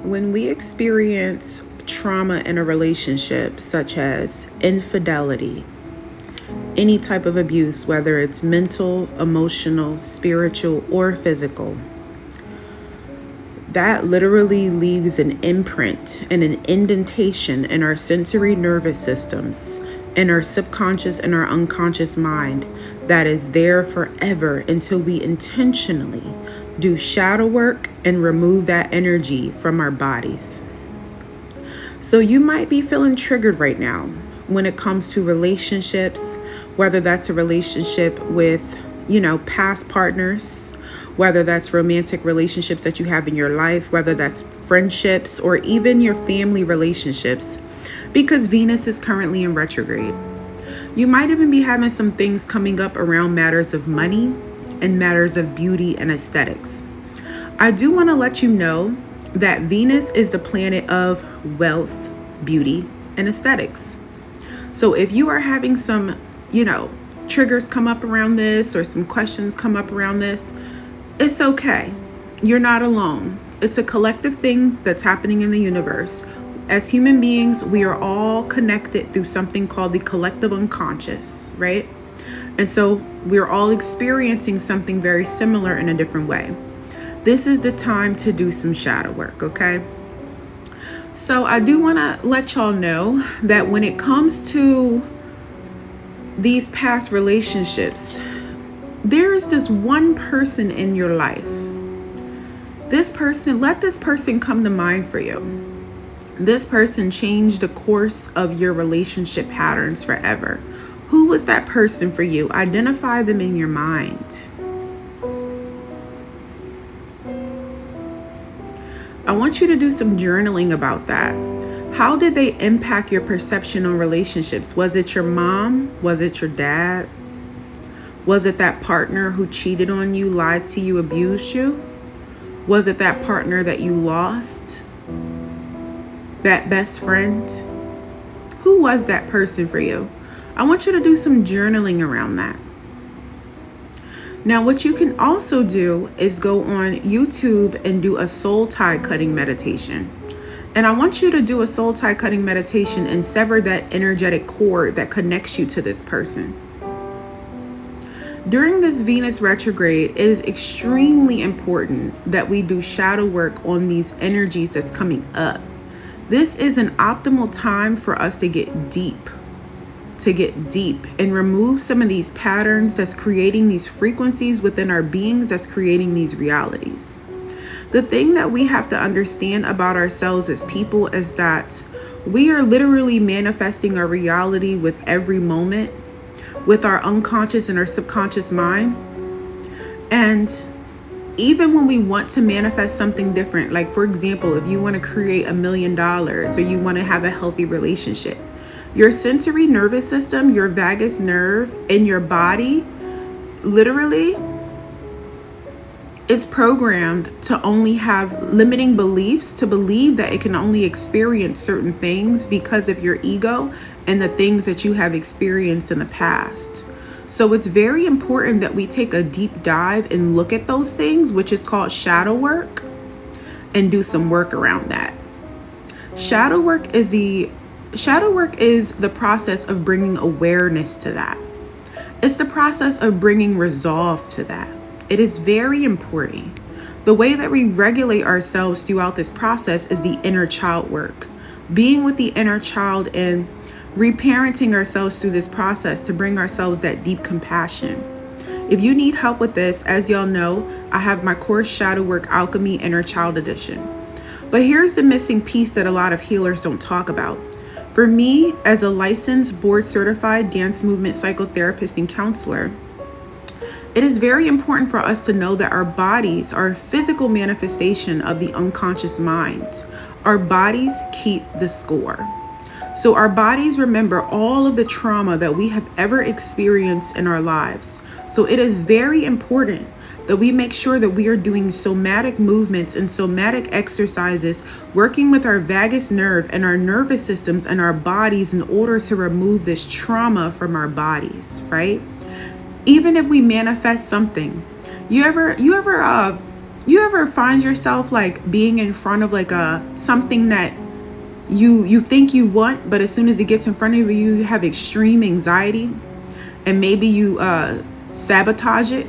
When we experience trauma in a relationship, such as infidelity, any type of abuse, whether it's mental, emotional, spiritual, or physical, that literally leaves an imprint and an indentation in our sensory nervous systems, in our subconscious and our unconscious mind that is there forever until we intentionally do shadow work and remove that energy from our bodies. So you might be feeling triggered right now when it comes to relationships, whether that's a relationship with, past partners, whether that's romantic relationships that you have in your life, whether that's friendships or even your family relationships, because Venus is currently in retrograde. You might even be having some things coming up around matters of money and matters of beauty and aesthetics. I do want to let you know that Venus is the planet of wealth, beauty, and aesthetics. So if you are having some, triggers come up around this or some questions come up around this, it's okay. You're not alone. It's a collective thing that's happening in the universe. As human beings, we are all connected through something called the collective unconscious, right? And so we're all experiencing something very similar in a different way. This is the time to do some shadow work, okay? So I do want to let y'all know that when it comes to these past relationships, there is this one person in your life. Let this person come to mind for you. This person changed the course of your relationship patterns forever. Who was that person for you? Identify them in your mind. I want you to do some journaling about that. How did they impact your perception on relationships? Was it your mom? Was it your dad? Was it that partner who cheated on you, lied to you, abused you? Was it that partner that you lost? That best friend? Who was that person for you? I want you to do some journaling around that. Now, what you can also do is go on YouTube and do a soul tie cutting meditation. And I want you to do a soul tie cutting meditation and sever that energetic cord that connects you to this person. During this Venus retrograde, it is extremely important that we do shadow work on these energies that's coming up. This is an optimal time for us to get deep and remove some of these patterns that's creating these frequencies within our beings, that's creating these realities. The thing that we have to understand about ourselves as people is that we are literally manifesting our reality with every moment, with our unconscious and our subconscious mind. And even when we want to manifest something different, like for example, if you want to create $1 million or you want to have a healthy relationship, your sensory nervous system, your vagus nerve in your body, literally, it's programmed to only have limiting beliefs, to believe that it can only experience certain things because of your ego and the things that you have experienced in the past. So it's very important that we take a deep dive and look at those things, which is called shadow work, and do some work around that. Shadow work is the process of bringing awareness to that. It's the process of bringing resolve to that. It is very important. The way that we regulate ourselves throughout this process is the inner child work. Being with the inner child and reparenting ourselves through this process to bring ourselves that deep compassion. If you need help with this, as y'all know, I have my course Shadow Work Alchemy Inner Child Edition. But here's the missing piece that a lot of healers don't talk about. For me, as a licensed board certified dance movement psychotherapist and counselor, it is very important for us to know that our bodies are a physical manifestation of the unconscious mind. Our bodies keep the score. So our bodies remember all of the trauma that we have ever experienced in our lives. So it is very important that we make sure that we are doing somatic movements and somatic exercises, working with our vagus nerve and our nervous systems and our bodies in order to remove this trauma from our bodies, right? Even if we manifest something, you ever You ever find yourself like being in front of like something that you think you want, but as soon as it gets in front of you, you have extreme anxiety, and maybe you sabotage it.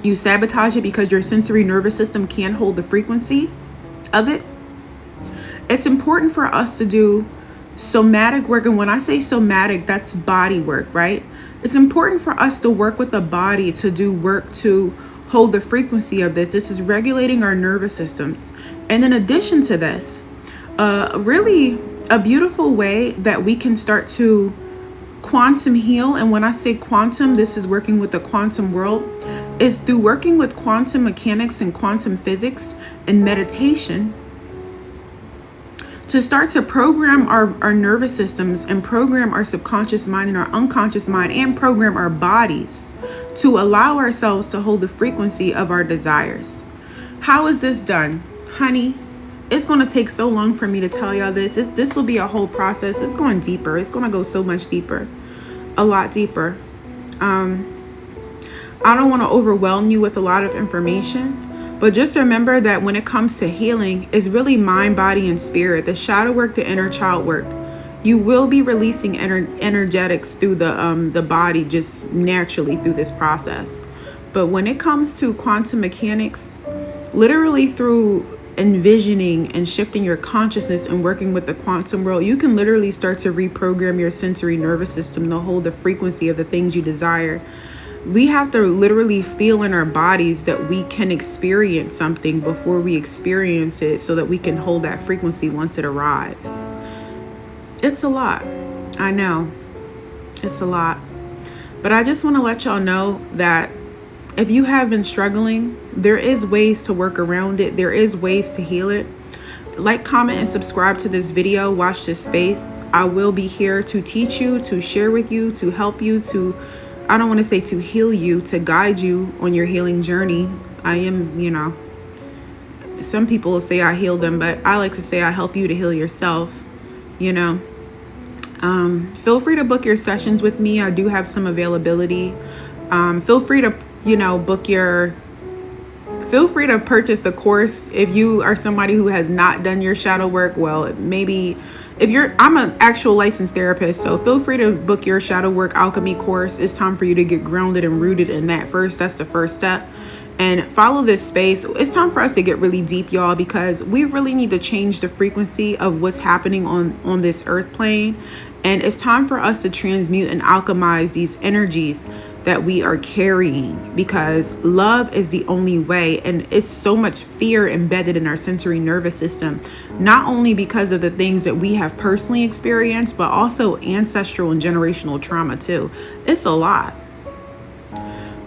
You sabotage it because your sensory nervous system can't hold the frequency of it. It's important for us to do somatic work. And when I say somatic, that's body work, right? It's important for us to work with the body, to do work to hold the frequency of this. This is regulating our nervous systems. And in addition to this, really a beautiful way that we can start to quantum heal. And when I say quantum, this is working with the quantum world, is through working with quantum mechanics and quantum physics and meditation, to start to program our nervous systems and program our subconscious mind and our unconscious mind and program our bodies to allow ourselves to hold the frequency of our desires. How is this done? Honey, it's going to take so long for me to tell y'all this. This will be a whole process. It's going deeper. It's going to go so much deeper, a lot deeper. I don't want to overwhelm you with a lot of information. But just remember that when it comes to healing, it's really mind, body, and spirit. The shadow work, the inner child work. You will be releasing energetics through the body just naturally through this process. But when it comes to quantum mechanics, literally through envisioning and shifting your consciousness and working with the quantum world, you can literally start to reprogram your sensory nervous system to hold the frequency of the things you desire. We have to literally feel in our bodies that we can experience something before we experience it, so that we can hold that frequency once it arrives. It's a lot. I know. It's a lot. But I just want to let y'all know that if you have been struggling, there is ways to work around it. There is ways to heal it. Like, comment, and subscribe to this video. Watch this space. I will be here to teach you, to share with you, to help you, to, I don't want to say to heal you, to guide you on your healing journey. I am, some people will say I heal them, but I like to say I help you to heal yourself, Feel free to book your sessions with me. I do have some availability. Feel free to, feel free to purchase the course. If you are somebody who has not done your shadow work, well, maybe I'm an actual licensed therapist, so feel free to book your shadow work alchemy course. It's time for you to get grounded and rooted in that first. That's the first step. And follow this space. It's time for us to get really deep, y'all, because we really need to change the frequency of what's happening on this earth plane. And it's time for us to transmute and alchemize these energies that we are carrying, because love is the only way. And it's so much fear embedded in our sensory nervous system, not only because of the things that we have personally experienced, but also ancestral and generational trauma too. It's a lot.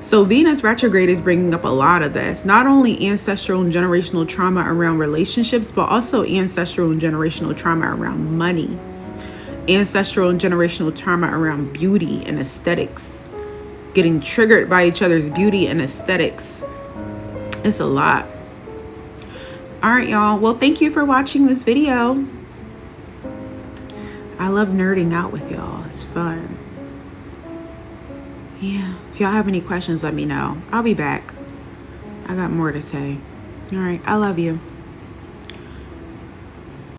So Venus retrograde is bringing up a lot of this, not only ancestral and generational trauma around relationships, but also ancestral and generational trauma around money, ancestral and generational trauma around beauty and aesthetics, getting triggered by each other's beauty and aesthetics. It's a lot. All right, y'all. Well, thank you for watching this video. I love nerding out with y'all. It's fun. Yeah. If y'all have any questions, let me know. I'll be back. I got more to say. All right. I love you.